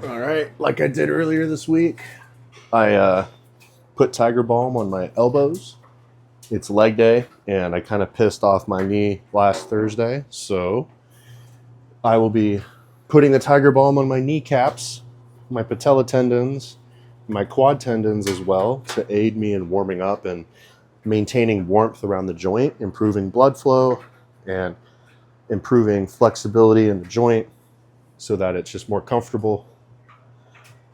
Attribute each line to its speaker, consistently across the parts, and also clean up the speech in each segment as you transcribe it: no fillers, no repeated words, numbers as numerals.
Speaker 1: All right, like I did earlier this week, I put Tiger Balm on my elbows. It's leg day, and I kind of pissed off my knee last Thursday, so I will be putting the Tiger Balm on my kneecaps, my patella tendons, my quad tendons as well to aid me in warming up and maintaining warmth around the joint, improving blood flow, and improving flexibility in the joint so that it's just more comfortable.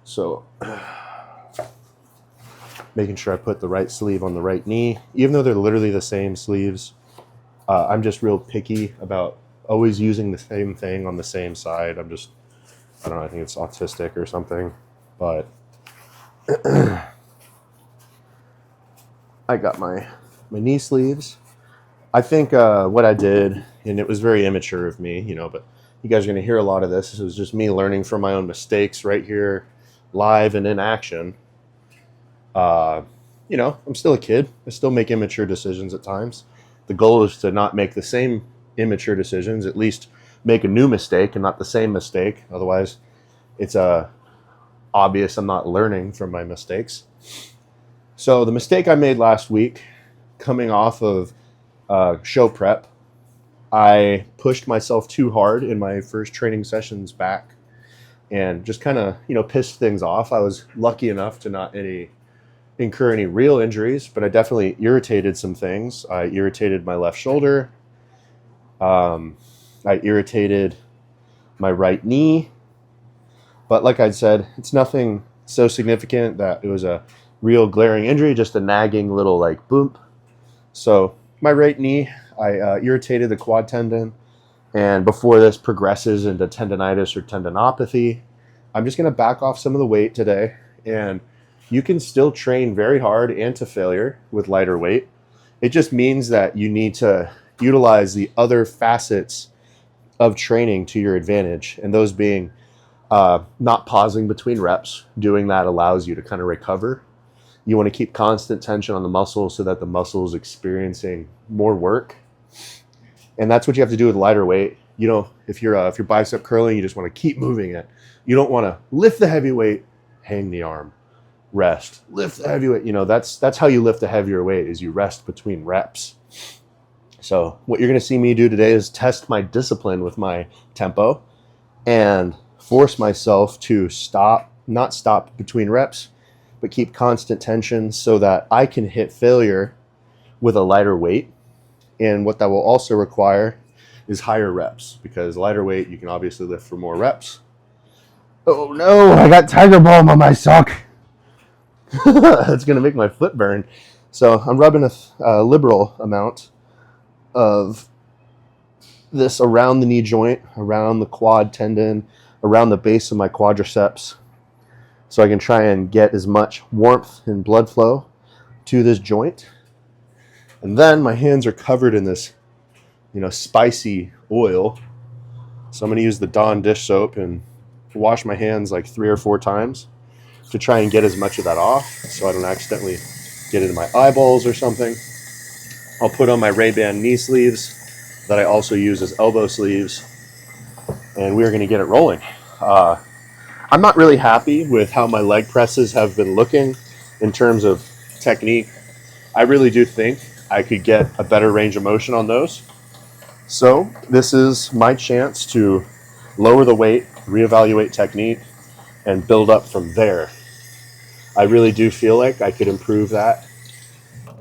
Speaker 1: So making sure I put the right sleeve on the right knee, even though they're literally the same sleeves. I'm just real picky about always using the same thing on the same side. I don't know, I think it's autistic or something. But I got my knee sleeves. I think what I did, and it was very immature of me, but you guys are going to hear a lot of this. This was just me learning from my own mistakes right here, live and in action. I'm still a kid. I still make immature decisions at times. The goal is to not make the same immature decisions, at least make a new mistake and not the same mistake. Otherwise, it's obvious I'm not learning from my mistakes. So the mistake I made last week, coming off of show prep, I pushed myself too hard in my first training sessions back and just kind of, pissed things off. I was lucky enough to not incur any real injuries, but I definitely irritated some things. I irritated my left shoulder. I irritated my right knee. But like I said, it's nothing so significant that it was a real glaring injury, just a nagging little like boom. So my right knee, I irritated the quad tendon. And before this progresses into tendonitis or tendinopathy, I'm just going to back off some of the weight today. And you can still train very hard and to failure with lighter weight. It just means that you need to utilize the other facets of training to your advantage. And those being not pausing between reps. Doing that allows you to kind of recover. You want to keep constant tension on the muscle so that the muscle is experiencing more work. And that's what you have to do with lighter weight. If you're bicep curling, you just want to keep moving it. You don't want to lift the heavy weight, hang the arm, rest, lift the heavy weight. That's how you lift a heavier weight, is you rest between reps. So what you're going to see me do today is test my discipline with my tempo and force myself to not stop between reps, but keep constant tension so that I can hit failure with a lighter weight. And what that will also require is higher reps, because lighter weight, you can obviously lift for more reps. Oh no, I got Tiger Balm on my sock. It's going to make my foot burn. So I'm rubbing a liberal amount of this around the knee joint, around the quad tendon, around the base of my quadriceps, so I can try and get as much warmth and blood flow to this joint. And then my hands are covered in this, spicy oil. So I'm going to use the Dawn dish soap and wash my hands like 3 or 4 times to try and get as much of that off so I don't accidentally get into my eyeballs or something. I'll put on my Ray-Ban knee sleeves that I also use as elbow sleeves, and we're going to get it rolling. I'm not really happy with how my leg presses have been looking in terms of technique. I really do think I could get a better range of motion on those. So this is my chance to lower the weight, reevaluate technique, and build up from there. I really do feel like I could improve that.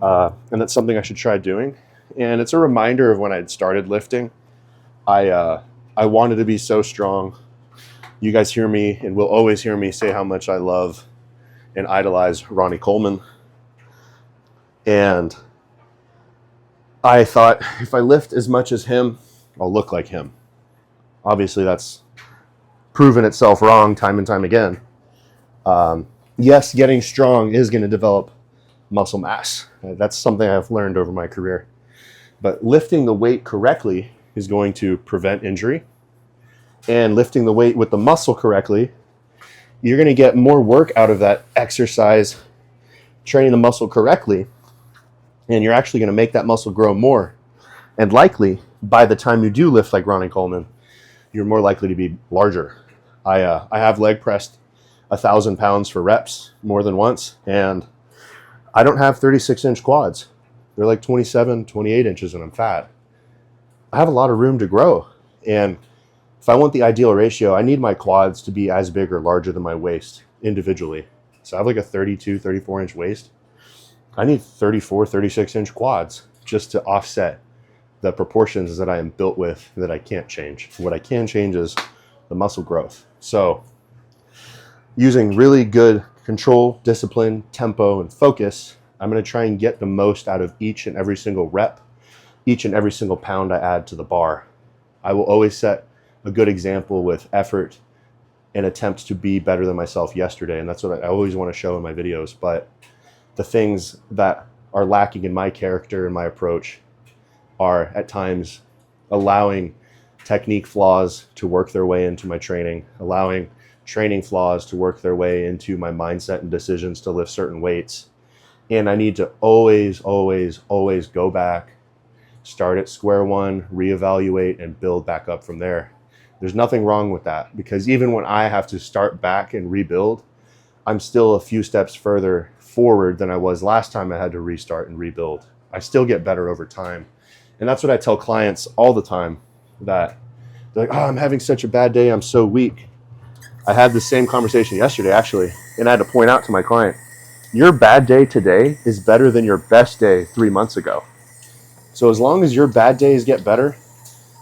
Speaker 1: And that's something I should try doing. And it's a reminder of when I had started lifting. I wanted to be so strong. You guys hear me and will always hear me say how much I love and idolize Ronnie Coleman. And I thought, if I lift as much as him, I'll look like him. Obviously, that's proven itself wrong time and time again. Yes, getting strong is going to develop muscle mass. That's something I've learned over my career. But lifting the weight correctly is going to prevent injury. And lifting the weight with the muscle correctly, you're going to get more work out of that exercise, training the muscle correctly. And you're actually going to make that muscle grow more. And likely, by the time you do lift like Ronnie Coleman, you're more likely to be larger. I have leg pressed 1,000 pounds for reps more than once, and I don't have 36-inch quads. They're like 27, 28 inches, and I'm fat. I have a lot of room to grow, and if I want the ideal ratio, I need my quads to be as big or larger than my waist individually. So I have like a 32, 34-inch waist. I need 34, 36-inch quads just to offset the proportions that I am built with that I can't change. What I can change is the muscle growth. So using really good control, discipline, tempo, and focus, I'm going to try and get the most out of each and every single rep, each and every single pound I add to the bar. I will always set a good example with effort and attempt to be better than myself yesterday. And that's what I always want to show in my videos. But the things that are lacking in my character and my approach are at times allowing technique flaws to work their way into my training, allowing training flaws to work their way into my mindset and decisions to lift certain weights. And I need to always, always, always go back, start at square one, reevaluate, and build back up from there. There's nothing wrong with that, because even when I have to start back and rebuild, I'm still a few steps further forward than I was last time I had to restart and rebuild. I still get better over time. And that's what I tell clients all the time, that they're like, oh, I'm having such a bad day, I'm so weak. I had the same conversation yesterday, actually, and I had to point out to my client, your bad day today is better than your best day 3 months ago. So as long as your bad days get better,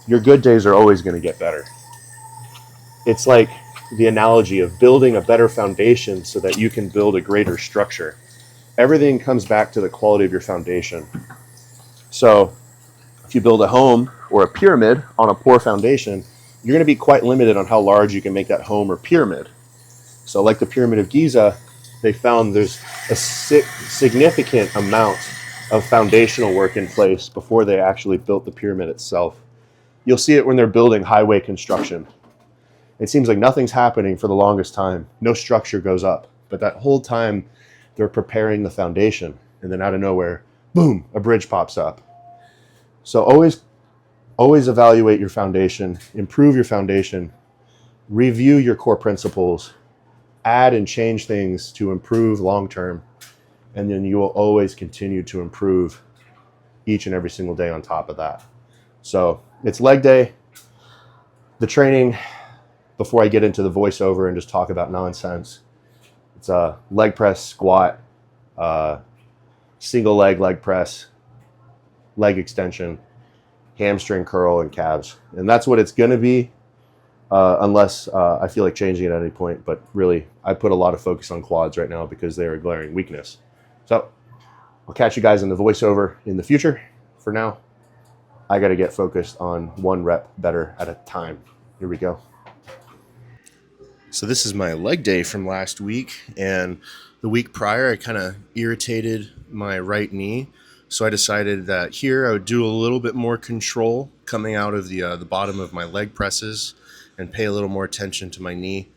Speaker 1: your good days are always going to get better. It's like the analogy of building a better foundation so that you can build a greater structure. Everything comes back to the quality of your foundation. So if you build a home or a pyramid on a poor foundation, you're going to be quite limited on how large you can make that home or pyramid. So like the Pyramid of Giza, they found there's a significant amount of foundational work in place before they actually built the pyramid itself. You'll see it when they're building highway construction. It seems like nothing's happening for the longest time. No structure goes up. But that whole time, they're preparing the foundation. And then out of nowhere, boom, a bridge pops up. So always evaluate your foundation, improve your foundation, review your core principles, add and change things to improve long-term. And then you will always continue to improve each and every single day on top of that. So it's leg day. The training, before I get into the voiceover and just talk about nonsense, it's a leg press, squat, single leg press, leg extension, hamstring curl, and calves. And that's what it's going to be, unless I feel like changing it at any point. But really, I put a lot of focus on quads right now because they're a glaring weakness. So I'll catch you guys in the voiceover in the future. For now, I got to get focused on one rep better at a time. Here we go. So this is my leg day from last week, and the week prior I kind of irritated my right knee, so I decided that here I would do a little bit more control coming out of the bottom of my leg presses and pay a little more attention to my knee.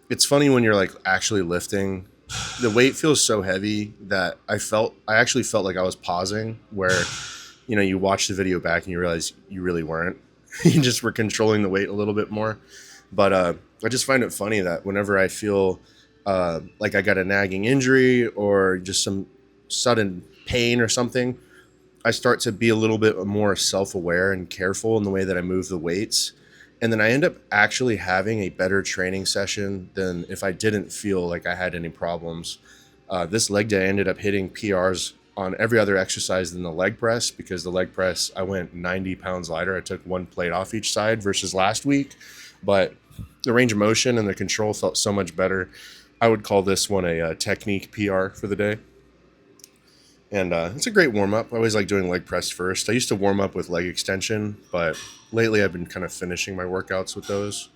Speaker 1: It's funny when you're like actually lifting, the weight feels so heavy that I actually felt like I was pausing, where you watch the video back and you realize you really weren't. You just were controlling the weight a little bit more. But I just find it funny that whenever I feel like I got a nagging injury or just some sudden pain or something, I start to be a little bit more self-aware and careful in the way that I move the weights. And then I end up actually having a better training session than if I didn't feel like I had any problems. This leg day I ended up hitting PRs on every other exercise than the leg press, because the leg press, I went 90 pounds lighter. I took one plate off each side versus last week. But the range of motion and the control felt so much better. I would call this one a technique PR for the day. And it's a great warm-up. I always like doing leg press first. I used to warm up with leg extension, but lately I've been kind of finishing my workouts with those.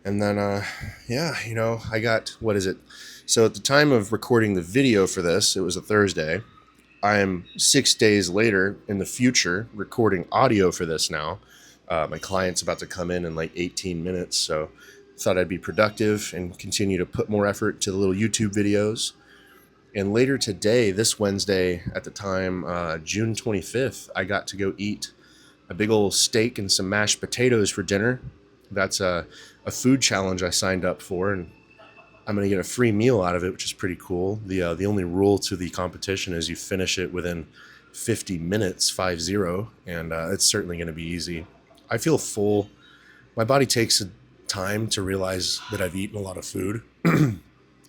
Speaker 1: And then, I got, what is it? So at the time of recording the video for this, it was a Thursday. I am 6 days later in the future recording audio for this now. My client's about to come in like 18 minutes, so thought I'd be productive and continue to put more effort to the little YouTube videos. And later today, this Wednesday, at the time, June 25th, I got to go eat a big old steak and some mashed potatoes for dinner. That's a food challenge I signed up for, and I'm going to get a free meal out of it, which is pretty cool. The only rule to the competition is you finish it within 50 minutes, 50, and it's certainly going to be easy. I feel full. My body takes time to realize that I've eaten a lot of food.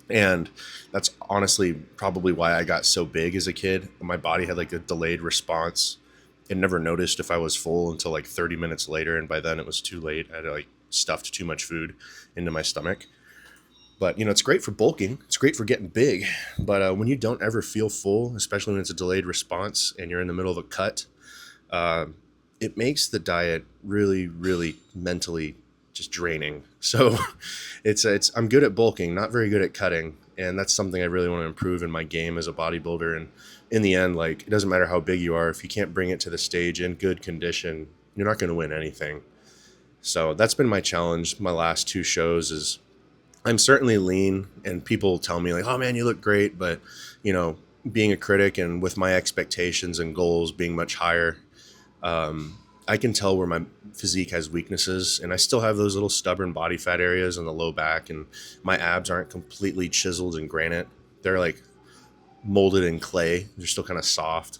Speaker 1: And that's honestly probably why I got so big as a kid. My body had like a delayed response. It never noticed if I was full until like 30 minutes later. And by then it was too late. I had like stuffed too much food into my stomach. But, it's great for bulking. It's great for getting big. But when you don't ever feel full, especially when it's a delayed response and you're in the middle of a cut, uh, it makes the diet really, really mentally just draining. So it's I'm good at bulking, not very good at cutting, and that's something I really want to improve in my game as a bodybuilder. And in the end, like, it doesn't matter how big you are, if you can't bring it to the stage in good condition, you're not going to win anything. So that's been my challenge. My last two shows is I'm certainly lean, and people tell me like, "Oh man, you look great," but you know, being a critic and with my expectations and goals being much higher, I can tell where my physique has weaknesses, and I still have those little stubborn body fat areas in the low back, and my abs aren't completely chiseled in granite. They're like molded in clay. They're still kind of soft,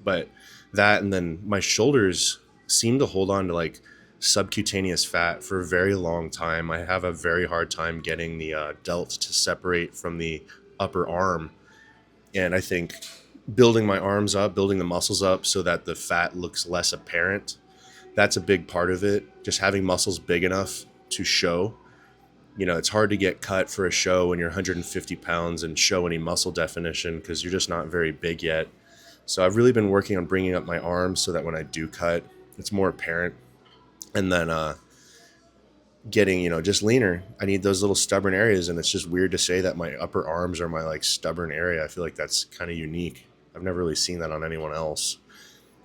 Speaker 1: but that, and then my shoulders seem to hold on to like subcutaneous fat for a very long time. I have a very hard time getting the delt to separate from the upper arm, and I think building my arms up, building the muscles up so that the fat looks less apparent, that's a big part of it. Just having muscles big enough to show. It's hard to get cut for a show when you're 150 pounds and show any muscle definition because you're just not very big yet. So I've really been working on bringing up my arms so that when I do cut, it's more apparent. And then getting, just leaner. I need those little stubborn areas, and it's just weird to say that my upper arms are my like stubborn area. I feel like that's kind of unique. I've never really seen that on anyone else.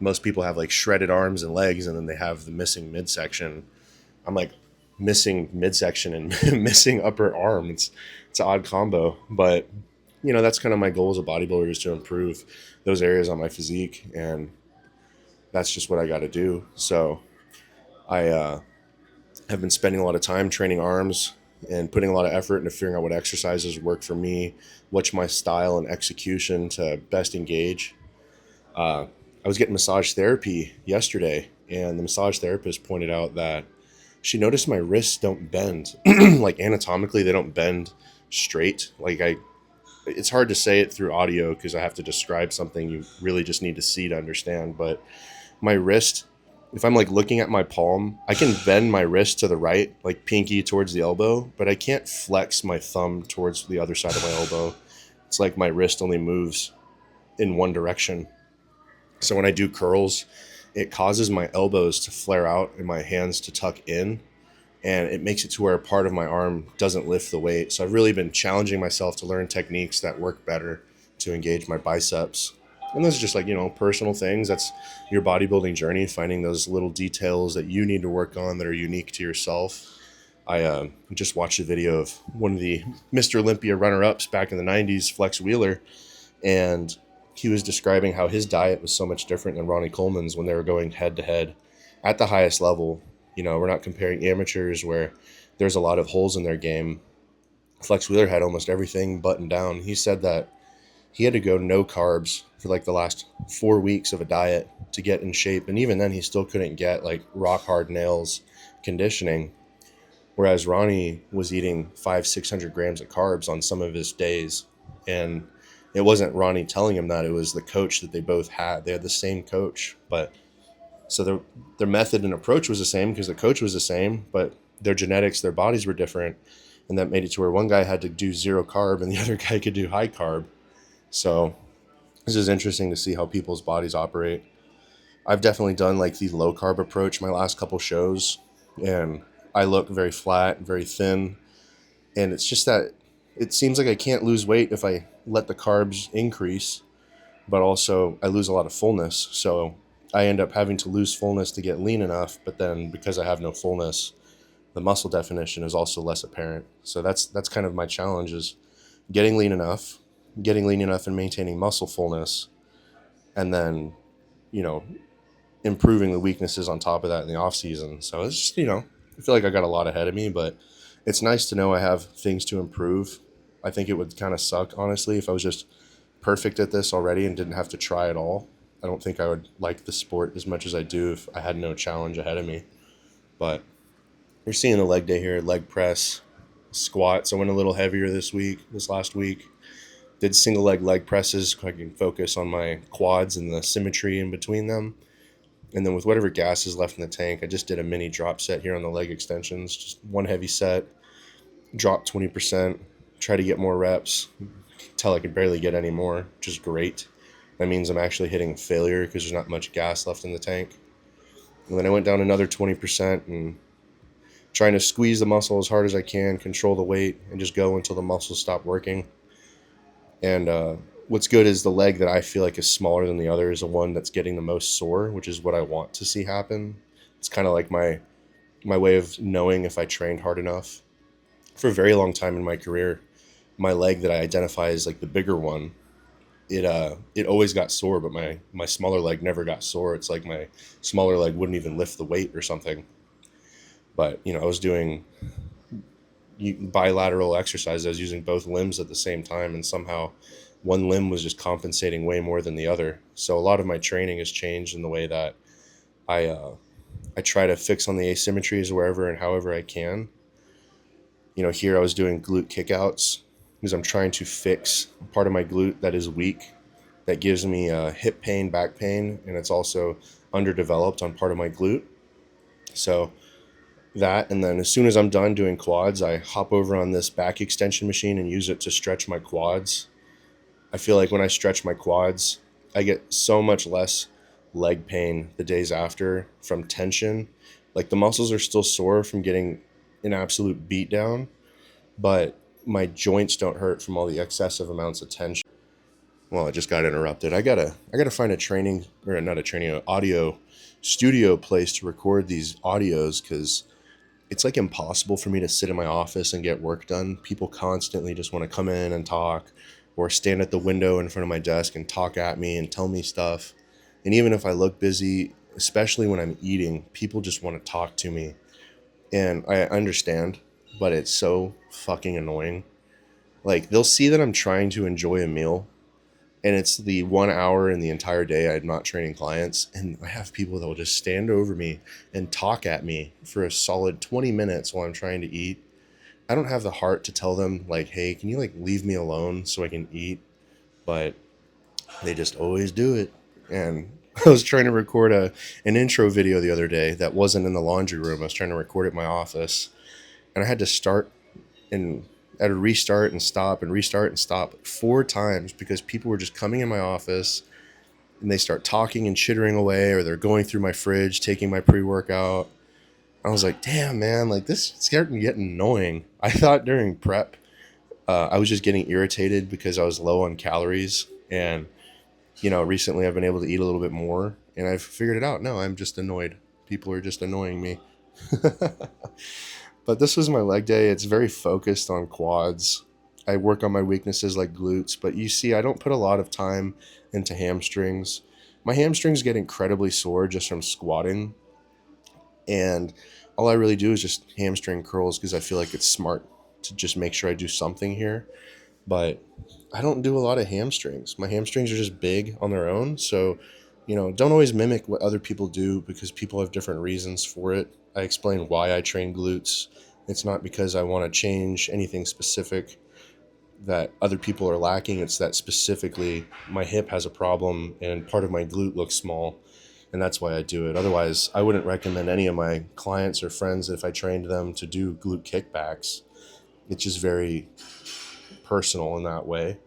Speaker 1: Most people have like shredded arms and legs, and then they have the missing midsection. I'm like missing midsection and missing upper arm. It's an odd combo, but that's kind of my goal as a bodybuilder, is to improve those areas on my physique, and that's just what I got to do. So I have been spending a lot of time training arms and putting a lot of effort into figuring out what exercises work for me, what's my style and execution to best engage. I was getting massage therapy yesterday, and the massage therapist pointed out that she noticed my wrists don't bend. Like anatomically, they don't bend straight. It's hard to say it through audio because I have to describe something you really just need to see to understand. But my wrist, if I'm like looking at my palm, I can bend my wrist to the right, like pinky towards the elbow, but I can't flex my thumb towards the other side of my elbow. It's like my wrist only moves in one direction. So when I do curls, it causes my elbows to flare out and my hands to tuck in, and it makes it to where a part of my arm doesn't lift the weight. So I've really been challenging myself to learn techniques that work better to engage my biceps. And those are just like, personal things. That's your bodybuilding journey, finding those little details that you need to work on that are unique to yourself. I just watched a video of one of the Mr. Olympia runner-ups back in the 90s, Flex Wheeler, and he was describing how his diet was so much different than Ronnie Coleman's when they were going head-to-head at the highest level. We're not comparing amateurs where there's a lot of holes in their game. Flex Wheeler had almost everything buttoned down. He said that he had to go no carbs for like the last 4 weeks of a diet to get in shape. And even then he still couldn't get like rock hard nails conditioning. Whereas Ronnie was eating 500-600 grams of carbs on some of his days. And it wasn't Ronnie telling him that, it was the coach that they both had. They had the same coach, but so their method and approach was the same because the coach was the same, but their genetics, their bodies were different. And that made it to where one guy had to do zero carb and the other guy could do high carb. So this is interesting to see how people's bodies operate. I've definitely done like the low carb approach my last couple shows, and I look very flat, very thin. And it's just that it seems like I can't lose weight if I let the carbs increase, but also I lose a lot of fullness. So I end up having to lose fullness to get lean enough, but then because I have no fullness, the muscle definition is also less apparent. So that's kind of my challenge, is getting lean enough and maintaining muscle fullness, and then, improving the weaknesses on top of that in the off season. So it's just, I feel like I got a lot ahead of me, but it's nice to know I have things to improve. I think it would kind of suck, honestly, if I was just perfect at this already and didn't have to try at all. I don't think I would like the sport as much as I do if I had no challenge ahead of me. But you're seeing the leg day here, leg press, squats. I went a little heavier this last week. Did single leg presses so I can focus on my quads and the symmetry in between them. And then with whatever gas is left in the tank, I just did a mini drop set here on the leg extensions. Just one heavy set, drop 20%, try to get more reps, till I could barely get any more, which is great. That means I'm actually hitting failure because there's not much gas left in the tank. And then I went down another 20% and trying to squeeze the muscle as hard as I can, control the weight, and just go until the muscles stop working. And what's good is the leg that I feel like is smaller than the other is the one that's getting the most sore, which is what I want to see happen. It's kind of like my way of knowing if I trained hard enough. For a very long time in my career, my leg that I identify as like the bigger one, it always got sore, but my smaller leg never got sore. It's like my smaller leg wouldn't even lift the weight or something. But I was doing bilateral exercises. I was using both limbs at the same time, and somehow one limb was just compensating way more than the other. So a lot of my training has changed in the way that I try to fix on the asymmetries wherever and however I can. Here I was doing glute kickouts because I'm trying to fix part of my glute that is weak, that gives me hip pain, back pain, and it's also underdeveloped on part of my glute. So that, and then as soon as I'm done doing quads, I hop over on this back extension machine and use it to stretch my quads. I feel like when I stretch my quads, I get so much less leg pain the days after from tension. Like the muscles are still sore from getting an absolute beat down, but my joints don't hurt from all the excessive amounts of tension. Well, I just got interrupted. I gotta find a training, or not a training, an audio studio place to record these audios, because it's like impossible for me to sit in my office and get work done. People constantly just want to come in and talk, or stand at the window in front of my desk and talk at me and tell me stuff. And even if I look busy, especially when I'm eating, people just want to talk to me. And I understand, but it's so fucking annoying. Like, they'll see that I'm trying to enjoy a meal, and it's the 1 hour in the entire day I'm not training clients, and I have people that will just stand over me and talk at me for a solid 20 minutes while I'm trying to eat. I don't have the heart to tell them, like, hey, can you like leave me alone so I can eat? But they just always do it. And I was trying to record an intro video the other day that wasn't in the laundry room. I was trying to record it in my office, and I had to start and I had to restart and stop and restart and stop 4 times because people were just coming in my office and they start talking and chittering away, or they're going through my fridge, taking my pre-workout. I was like, damn, man, like this is starting to get annoying. I thought during prep, I was just getting irritated because I was low on calories. And, recently I've been able to eat a little bit more, and I've figured it out. No, I'm just annoyed. People are just annoying me. But this was my leg day. It's very focused on quads. I work on my weaknesses like glutes, but you see, I don't put a lot of time into hamstrings. My hamstrings get incredibly sore just from squatting, and all I really do is just hamstring curls because I feel like it's smart to just make sure I do something here. But I don't do a lot of hamstrings. My hamstrings are just big on their own, so don't always mimic what other people do because people have different reasons for it. I explain why I train glutes. It's not because I want to change anything specific that other people are lacking. It's that specifically my hip has a problem and part of my glute looks small, and that's why I do it. Otherwise, I wouldn't recommend any of my clients or friends, if I trained them, to do glute kickbacks. It's just very personal in that way.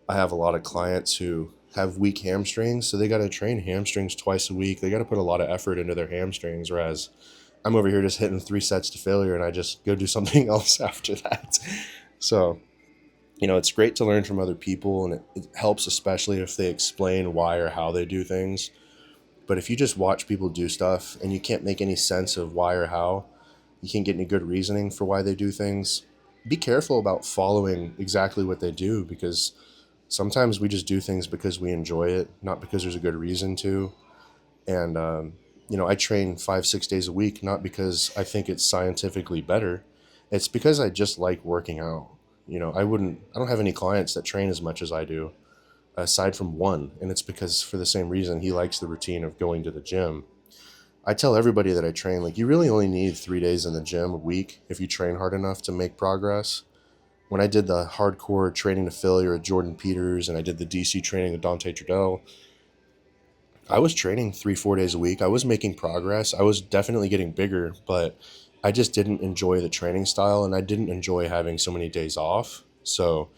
Speaker 1: I have a lot of clients who have weak hamstrings, so they got to train hamstrings twice a week. They got to put a lot of effort into their hamstrings, whereas I'm over here just hitting 3 sets to failure, and I just go do something else after that. So, it's great to learn from other people, and it helps, especially if they explain why or how they do things. But if you just watch people do stuff and you can't make any sense of why or how, you can't get any good reasoning for why they do things, be careful about following exactly what they do, because sometimes we just do things because we enjoy it, not because there's a good reason to. And, I train 5, 6 days a week, not because I think it's scientifically better. It's because I just like working out. I don't have any clients that train as much as I do, aside from one. And it's because for the same reason, he likes the routine of going to the gym. I tell everybody that I train, like, you really only need 3 days in the gym a week if you train hard enough to make progress. When I did the hardcore training to failure at Jordan Peters and I did the DC training with Dante Trudell, I was training 3, 4 days a week. I was making progress. I was definitely getting bigger, but I just didn't enjoy the training style and I didn't enjoy having so many days off. So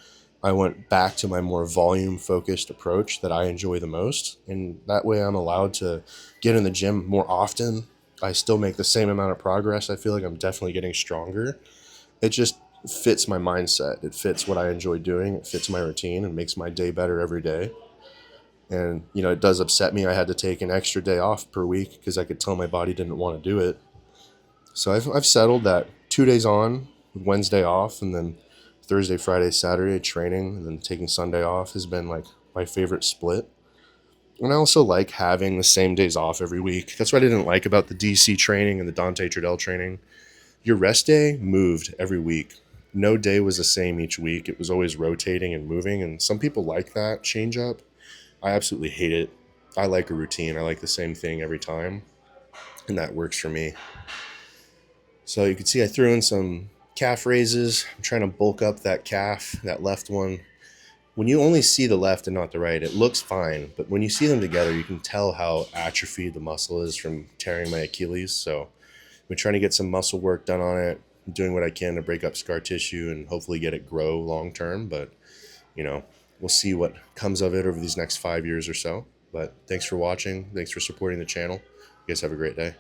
Speaker 1: I went back to my more volume focused approach that I enjoy the most. And that way I'm allowed to get in the gym more often. I still make the same amount of progress. I feel like I'm definitely getting stronger. It just fits my mindset. It fits what I enjoy doing. It fits my routine and makes my day better every day. And, it does upset me. I had to take an extra day off per week because I could tell my body didn't want to do it. So I've settled that 2 days on, Wednesday off, and then Thursday, Friday, Saturday training, and then taking Sunday off has been like my favorite split. And I also like having the same days off every week. That's what I didn't like about the DC training and the Dante Trudell training. Your rest day moved every week. No day was the same each week. It was always rotating and moving, and some people like that change up. I absolutely hate it. I like a routine. I like the same thing every time, and that works for me. So you can see I threw in some calf raises. I'm trying to bulk up that calf, that left one. When you only see the left and not the right, it looks fine. But when you see them together, you can tell how atrophied the muscle is from tearing my Achilles. So I'm trying to get some muscle work done on it. I'm doing what I can to break up scar tissue and hopefully get it grow long term. But, we'll see what comes of it over these next 5 years or so. But thanks for watching. Thanks for supporting the channel. You guys have a great day.